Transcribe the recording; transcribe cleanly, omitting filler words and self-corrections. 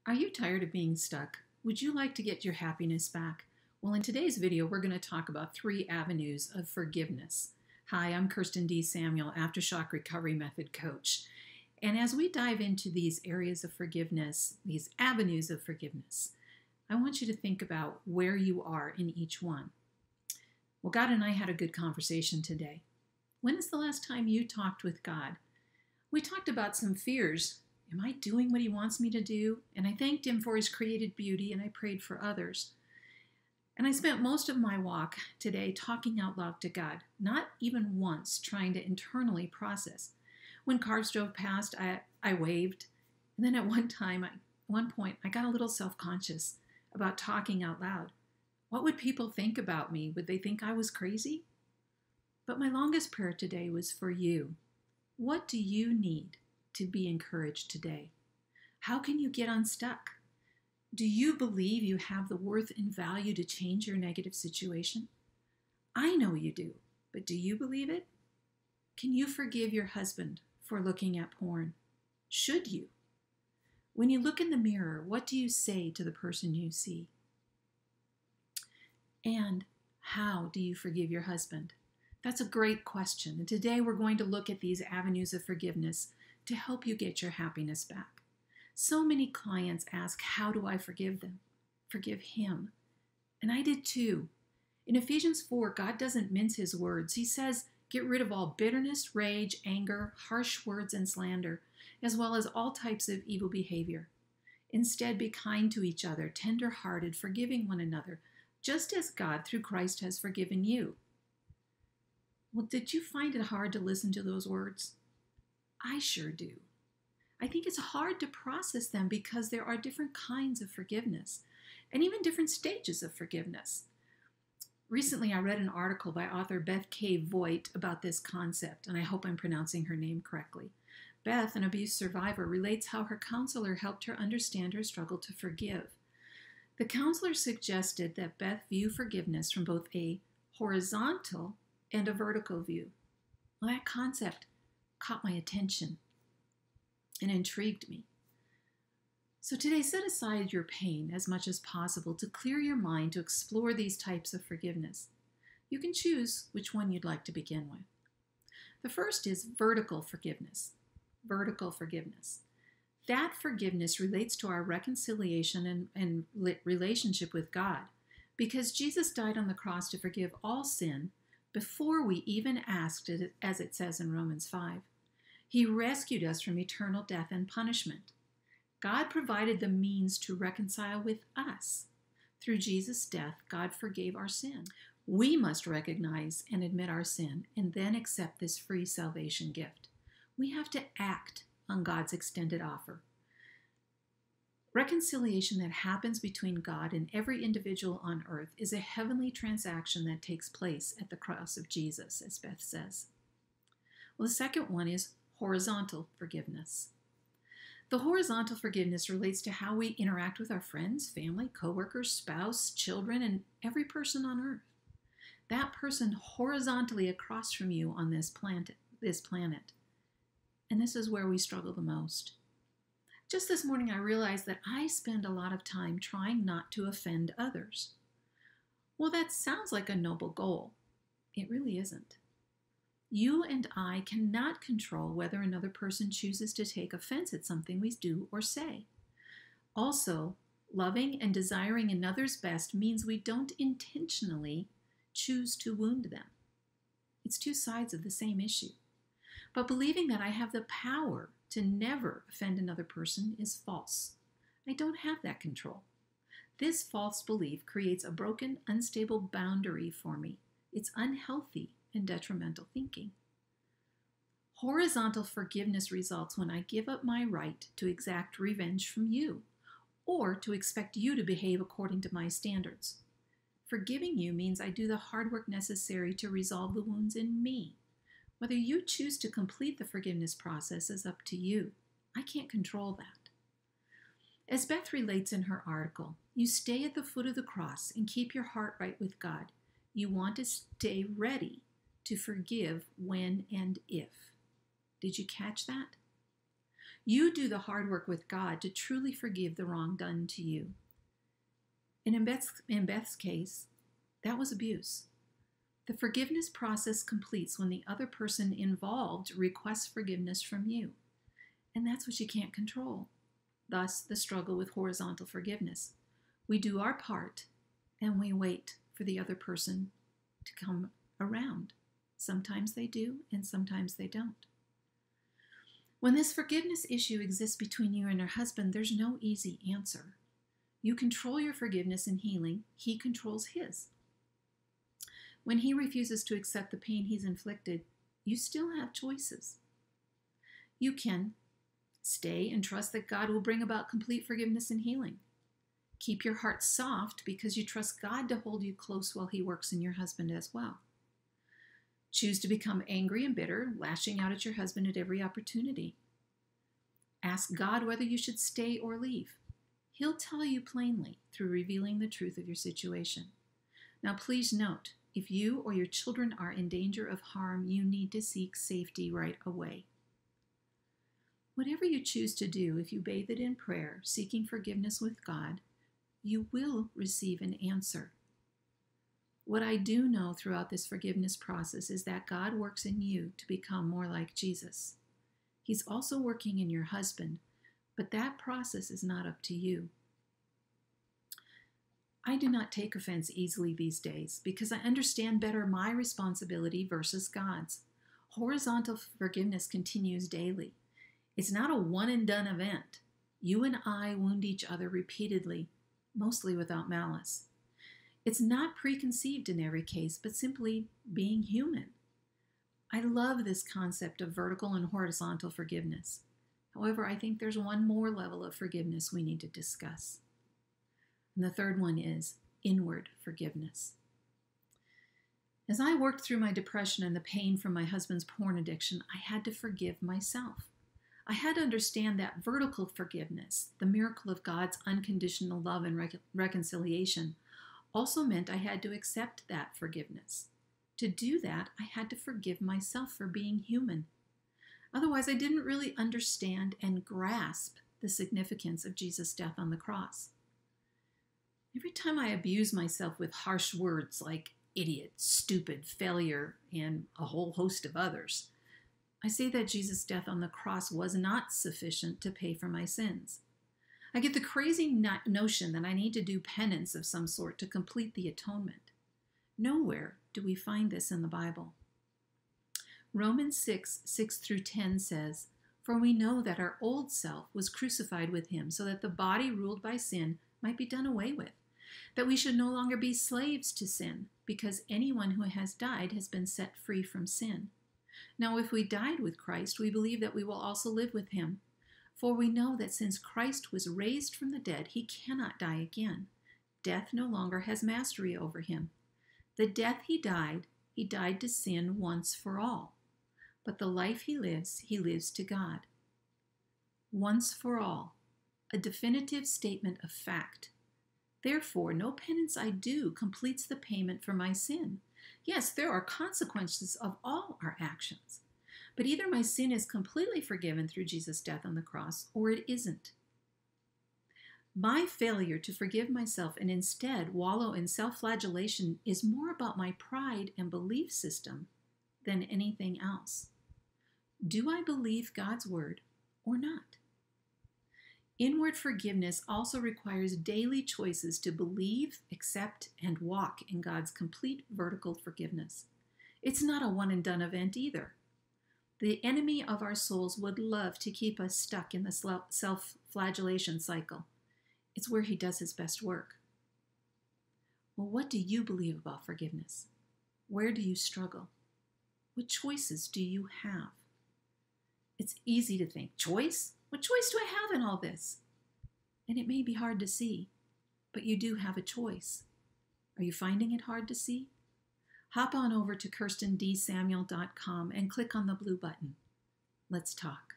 Are you tired of being stuck? Would you like to get your happiness back? Well, in today's video, we're going to talk about 3 avenues of forgiveness. Hi, I'm Kirsten D. Samuel, Aftershock Recovery Method Coach. And as we dive into these areas of forgiveness, these avenues of forgiveness, I want you to think about where you are in each one. Well, God and I had a good conversation today. When is the last time you talked with God? We talked about some fears. Am I doing what he wants me to do? And I thanked him for his created beauty, and I prayed for others. And I spent most of my walk today talking out loud to God, not even once trying to internally process. When cars drove past, I waved. And then at one point, I got a little self-conscious about talking out loud. What would people think about me? Would they think I was crazy? But my longest prayer today was for you. What do you need to be encouraged today? How can you get unstuck? Do you believe you have the worth and value to change your negative situation? I know you do, but do you believe it? Can you forgive your husband for looking at porn? Should you? When you look in the mirror, what do you say to the person you see? And how do you forgive your husband? That's a great question. And today we're going to look at these avenues of forgiveness to help you get your happiness back. So many clients ask, how do I forgive them? Forgive him. And I did too. In Ephesians 4, God doesn't mince his words. He says, get rid of all bitterness, rage, anger, harsh words, and slander, as well as all types of evil behavior. Instead, be kind to each other, tender-hearted, forgiving one another, just as God through Christ has forgiven you. Well, did you find it hard to listen to those words? I sure do. I think it's hard to process them because there are different kinds of forgiveness and even different stages of forgiveness. Recently, I read an article by author Beth K. Voigt about this concept, and I hope I'm pronouncing her name correctly. Beth, an abuse survivor, relates how her counselor helped her understand her struggle to forgive. The counselor suggested that Beth view forgiveness from both a horizontal and a vertical view. Well, that concept caught my attention and intrigued me. So today, set aside your pain as much as possible to clear your mind to explore these types of forgiveness. You can choose which one you'd like to begin with. The first is vertical forgiveness. Vertical forgiveness. That forgiveness relates to our reconciliation and relationship with God, because Jesus died on the cross to forgive all sin before we even asked it, as it says in Romans 5. He rescued us from eternal death and punishment. God provided the means to reconcile with us. Through Jesus' death, God forgave our sin. We must recognize and admit our sin and then accept this free salvation gift. We have to act on God's extended offer. Reconciliation that happens between God and every individual on earth is a heavenly transaction that takes place at the cross of Jesus, as Beth says. Well, the second one is horizontal forgiveness. The horizontal forgiveness relates to how we interact with our friends, family, coworkers, spouse, children, and every person on earth. That person horizontally across from you on this planet. And this is where we struggle the most. Just this morning, I realized that I spend a lot of time trying not to offend others. Well, that sounds like a noble goal. It really isn't. You and I cannot control whether another person chooses to take offense at something we do or say. Also, loving and desiring another's best means we don't intentionally choose to wound them. It's two sides of the same issue. But believing that I have the power to never offend another person is false. I don't have that control. This false belief creates a broken, unstable boundary for me. It's unhealthy and detrimental thinking. Horizontal forgiveness results when I give up my right to exact revenge from you or to expect you to behave according to my standards. Forgiving you means I do the hard work necessary to resolve the wounds in me. Whether you choose to complete the forgiveness process is up to you. I can't control that. As Beth relates in her article, you stay at the foot of the cross and keep your heart right with God. You want to stay ready to forgive when and if. Did you catch that? You do the hard work with God to truly forgive the wrong done to you. And in Beth's case, that was abuse. The forgiveness process completes when the other person involved requests forgiveness from you. And that's what you can't control. Thus, the struggle with horizontal forgiveness. We do our part, and we wait for the other person to come around. Sometimes they do, and sometimes they don't. When this forgiveness issue exists between you and your husband, there's no easy answer. You control your forgiveness and healing. He controls his. When he refuses to accept the pain he's inflicted, you still have choices. You can stay and trust that God will bring about complete forgiveness and healing. Keep your heart soft because you trust God to hold you close while he works in your husband as well. Choose to become angry and bitter, lashing out at your husband at every opportunity. Ask God whether you should stay or leave. He'll tell you plainly through revealing the truth of your situation. Now, please note, if you or your children are in danger of harm, you need to seek safety right away. Whatever you choose to do, if you bathe it in prayer, seeking forgiveness with God, you will receive an answer. What I do know throughout this forgiveness process is that God works in you to become more like Jesus. He's also working in your husband, but that process is not up to you. I do not take offense easily these days because I understand better my responsibility versus God's. Horizontal forgiveness continues daily. It's not a one-and-done event. You and I wound each other repeatedly, mostly without malice. It's not preconceived in every case, but simply being human. I love this concept of vertical and horizontal forgiveness. However, I think there's one more level of forgiveness we need to discuss. And the third one is inward forgiveness. As I worked through my depression and the pain from my husband's porn addiction, I had to forgive myself. I had to understand that vertical forgiveness, the miracle of God's unconditional love and reconciliation, also meant I had to accept that forgiveness. To do that, I had to forgive myself for being human. Otherwise, I didn't really understand and grasp the significance of Jesus' death on the cross. Every time I abuse myself with harsh words like idiot, stupid, failure, and a whole host of others, I say that Jesus' death on the cross was not sufficient to pay for my sins. I get the crazy notion that I need to do penance of some sort to complete the atonement. Nowhere do we find this in the Bible. Romans 6:6-10 says, "For we know that our old self was crucified with him, so that the body ruled by sin might be done away with, that we should no longer be slaves to sin, because anyone who has died has been set free from sin. Now if we died with Christ, we believe that we will also live with him. For we know that since Christ was raised from the dead, he cannot die again. Death no longer has mastery over him. The death he died to sin once for all. But the life he lives to God." Once for all, a definitive statement of fact. Therefore, no penance I do completes the payment for my sin. Yes, there are consequences of all our actions. But either my sin is completely forgiven through Jesus' death on the cross, or it isn't. My failure to forgive myself and instead wallow in self-flagellation is more about my pride and belief system than anything else. Do I believe God's word or not? Inward forgiveness also requires daily choices to believe, accept, and walk in God's complete vertical forgiveness. It's not a one-and-done event either. The enemy of our souls would love to keep us stuck in the self-flagellation cycle. It's where he does his best work. Well, what do you believe about forgiveness? Where do you struggle? What choices do you have? It's easy to think, choice? What choice do I have in all this? And it may be hard to see, but you do have a choice. Are you finding it hard to see? Hop on over to KirstenDSamuel.com and click on the blue button. Let's talk.